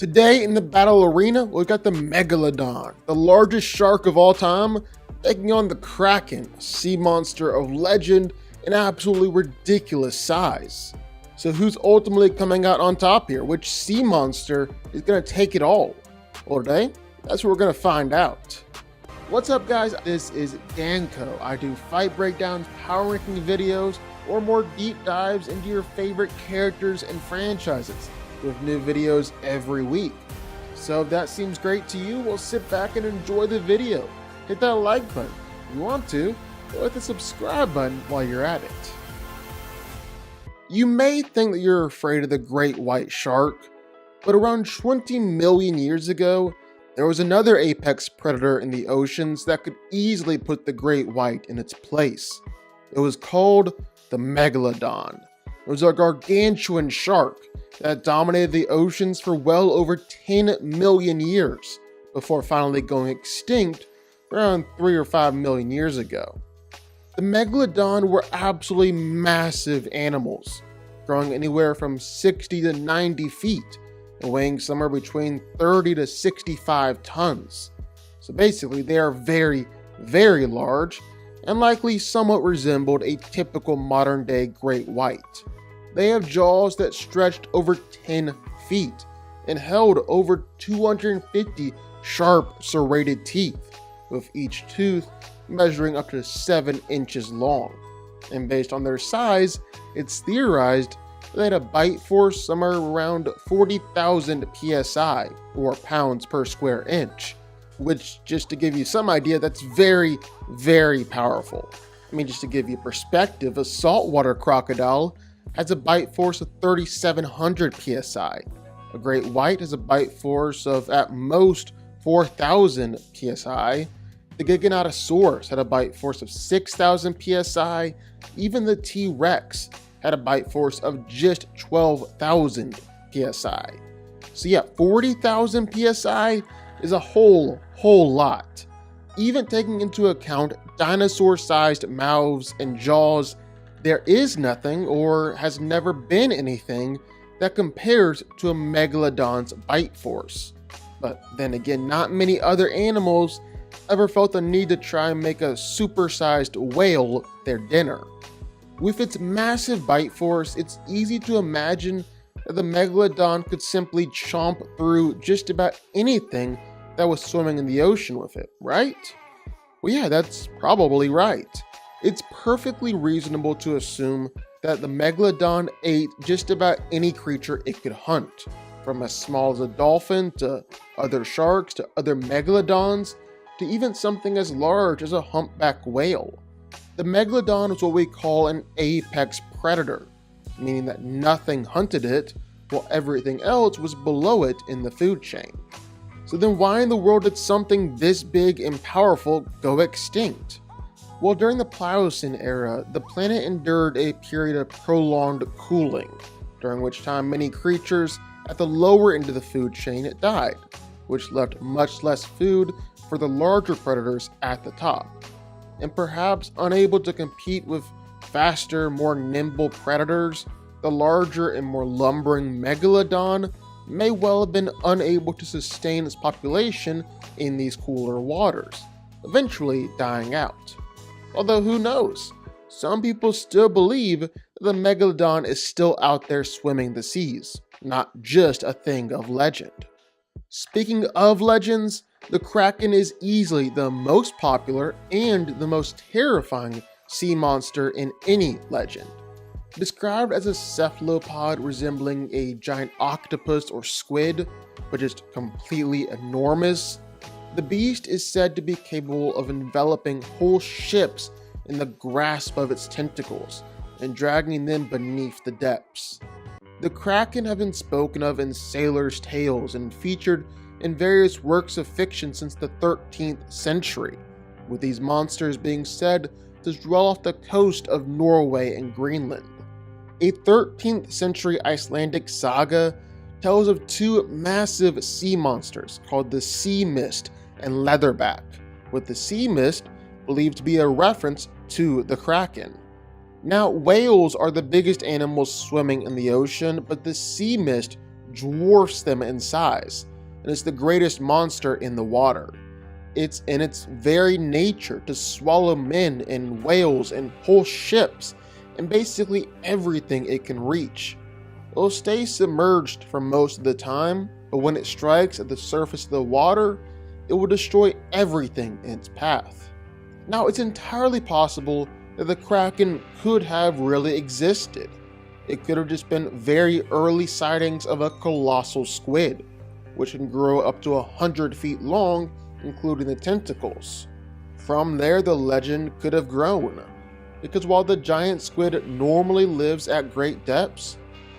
Today in the battle arena, we've got the Megalodon, the largest shark of all time, taking on the Kraken, a sea monster of legend and absolutely ridiculous size. So who's ultimately coming out on top here? Which sea monster is going to take it all? Well, today, that's what we're going to find out. What's up, guys? This is Danko. I do fight breakdowns, power ranking videos, or more deep dives into your favorite characters and franchises, with new videos every week. So if that seems great to you, well, sit back and enjoy the video. Hit that like button if you want to, or hit the subscribe button while you're at it. You may think that you're afraid of the great white shark, but around 20 million years ago, there was another apex predator in the oceans that could easily put the great white in its place. It was called the Megalodon. It was a gargantuan shark that dominated the oceans for well over 10 million years before finally going extinct around 3 or 5 million years ago. The Megalodon were absolutely massive animals, growing anywhere from 60 to 90 feet and weighing somewhere between 30 to 65 tons. So basically, they are very, very large and likely somewhat resembled a typical modern-day great white. They have jaws that stretched over 10 feet and held over 250 sharp serrated teeth, with each tooth measuring up to 7 inches long. And based on their size, it's theorized that they had a bite force somewhere around 40,000 psi, or pounds per square inch, which, just to give you some idea, that's very, very powerful. I mean, just to give you perspective, a saltwater crocodile has a bite force of 3,700 psi. A great white has a bite force of at most 4,000 psi. The Giganotosaurus had a bite force of 6,000 psi. Even the T-Rex had a bite force of just 12,000 psi. So yeah, 40,000 psi is a whole lot. Even taking into account dinosaur-sized mouths and jaws, there is nothing, or has never been anything, that compares to a Megalodon's bite force. But then again, not many other animals ever felt the need to try and make a supersized whale their dinner. With its massive bite force, it's easy to imagine that the Megalodon could simply chomp through just about anything that was swimming in the ocean with it, right? Well, yeah, that's probably right. It's perfectly reasonable to assume that the Megalodon ate just about any creature it could hunt, from as small as a dolphin to other sharks to other megalodons to even something as large as a humpback whale. The Megalodon is what we call an apex predator, meaning that nothing hunted it while everything else was below it in the food chain. So then why in the world did something this big and powerful go extinct? Well, during the Pliocene era, the planet endured a period of prolonged cooling, during which time many creatures at the lower end of the food chain died, which left much less food for the larger predators at the top. And perhaps unable to compete with faster, more nimble predators, the larger and more lumbering Megalodon may well have been unable to sustain its population in these cooler waters, eventually dying out. Although who knows, some people still believe that the Megalodon is still out there swimming the seas, not just a thing of legend. Speaking of legends, the Kraken is easily the most popular and the most terrifying sea monster in any legend. Described as a cephalopod resembling a giant octopus or squid, but just completely enormous, the beast is said to be capable of enveloping whole ships in the grasp of its tentacles and dragging them beneath the depths. The Kraken have been spoken of in sailors' tales and featured in various works of fiction since the 13th century, with these monsters being said to dwell off the coast of Norway and Greenland. A 13th century Icelandic saga tells of two massive sea monsters called the Sea Mist and Leatherback, with the Sea Mist believed to be a reference to the Kraken. Now, whales are the biggest animals swimming in the ocean, but the Sea Mist dwarfs them in size, and is the greatest monster in the water. It's in its very nature to swallow men and whales and whole ships and basically everything it can reach. It'll stay submerged for most of the time, but when it strikes at the surface of the water, it will destroy everything in its path. Now, it's entirely possible that the Kraken could have really existed. It could have just been very early sightings of a colossal squid, which can grow up to 100 feet long, including the tentacles. From there, the legend could have grown, because while the giant squid normally lives at great depths,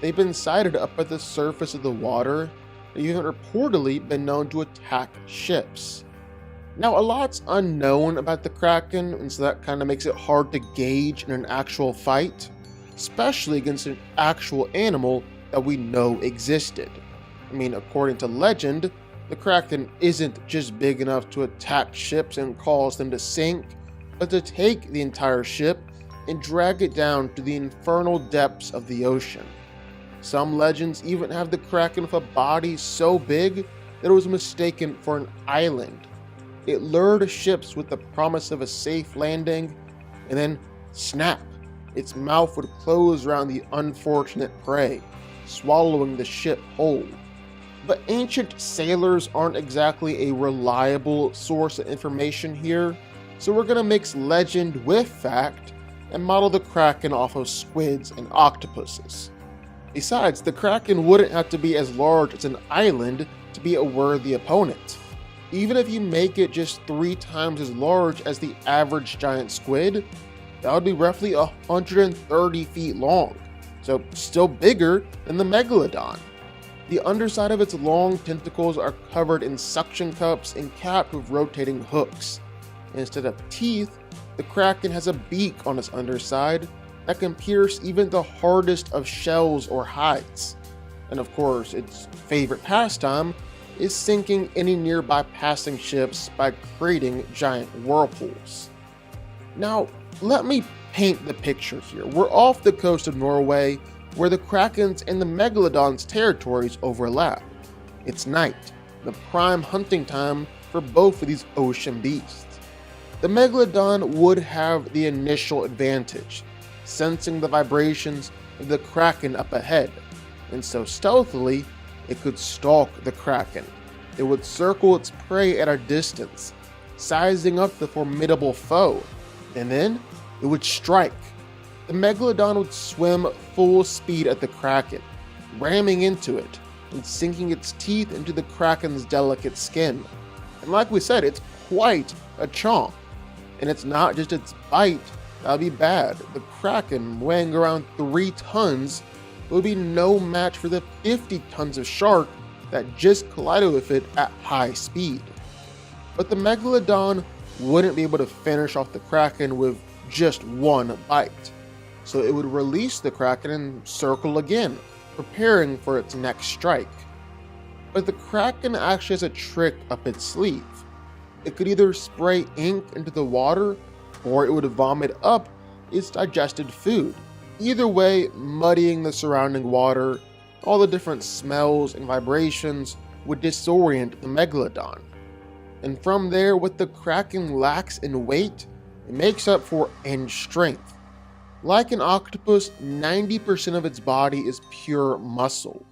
they've been sighted up at the surface of the water and even reportedly been known to attack ships. Now, a lot's unknown about the Kraken, and so that kind of makes it hard to gauge in an actual fight, especially against an actual animal that we know existed. I mean, according to legend, the Kraken isn't just big enough to attack ships and cause them to sink, but to take the entire ship and drag it down to the infernal depths of the ocean. Some legends even have the Kraken with a body so big that it was mistaken for an island. It lured ships with the promise of a safe landing, and then snap, its mouth would close around the unfortunate prey, swallowing the ship whole. But ancient sailors aren't exactly a reliable source of information here, so we're going to mix legend with fact and model the Kraken off of squids and octopuses. Besides, the Kraken wouldn't have to be as large as an island to be a worthy opponent. Even if you make it just 3 times as large as the average giant squid, that would be roughly 130 feet long, so still bigger than the Megalodon. The underside of its long tentacles are covered in suction cups and capped with rotating hooks. Instead of teeth, the Kraken has a beak on its underside that can pierce even the hardest of shells or hides. And of course, its favorite pastime is sinking any nearby passing ships by creating giant whirlpools. Now, let me paint the picture here. We're off the coast of Norway, where the Kraken's and the Megalodon's territories overlap. It's night, the prime hunting time for both of these ocean beasts. The Megalodon would have the initial advantage, sensing the vibrations of the Kraken up ahead, and so stealthily, it could stalk the Kraken. It would circle its prey at a distance, sizing up the formidable foe, and then it would strike. The Megalodon would swim full speed at the Kraken, ramming into it and sinking its teeth into the Kraken's delicate skin. And like we said, it's quite a chomp. And it's not just its bite that would be bad. The Kraken, weighing around 3 tons, would be no match for the 50 tons of shark that just collided with it at high speed. But the Megalodon wouldn't be able to finish off the Kraken with just one bite. So it would release the Kraken and circle again, preparing for its next strike. But the Kraken actually has a trick up its sleeve. It could either spray ink into the water, or it would vomit up its digested food. Either way, muddying the surrounding water, all the different smells and vibrations would disorient the Megalodon. And from there, what the Kraken lacks in weight, it makes up for in strength. Like an octopus, 90% of its body is pure muscle.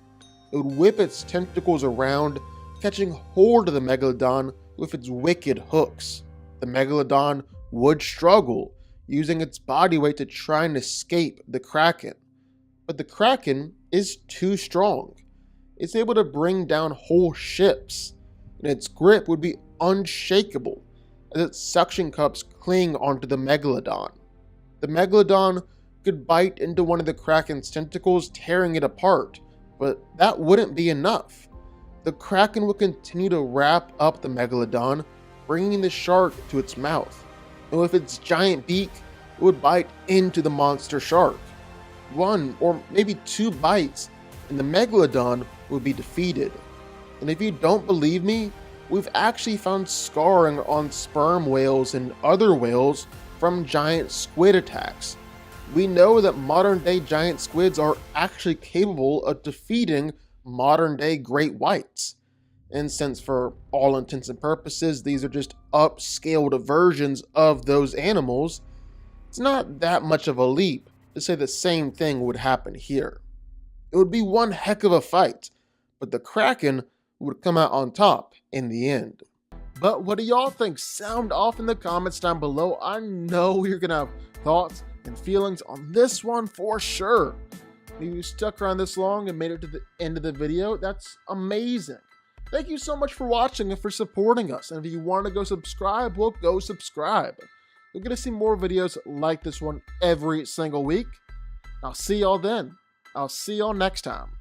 It would whip its tentacles around, catching hold of the Megalodon with its wicked hooks. The Megalodon would struggle, using its body weight to try and escape the Kraken. But the Kraken is too strong. It's able to bring down whole ships, and its grip would be unshakable as its suction cups cling onto the Megalodon. The Megalodon could bite into one of the Kraken's tentacles, tearing it apart, but that wouldn't be enough. The Kraken would continue to wrap up the Megalodon, bringing the shark to its mouth, and with its giant beak, it would bite into the monster shark. 1 or maybe 2 bites, and the Megalodon would be defeated. And if you don't believe me, we've actually found scarring on sperm whales and other whales from giant squid attacks. We know that modern day giant squids are actually capable of defeating modern day great whites. And since for all intents and purposes, these are just upscaled versions of those animals, it's not that much of a leap to say the same thing would happen here. It would be one heck of a fight, but the Kraken would come out on top in the end. But what do y'all think? Sound off in the comments down below. I know you're gonna have thoughts and feelings on this one for sure. If you stuck around this long and made it to the end of the video, that's amazing. Thank you so much for watching and for supporting us. And if you want to go subscribe, well, go subscribe. You're going to see more videos like this one every single week. I'll see y'all then. I'll see y'all next time.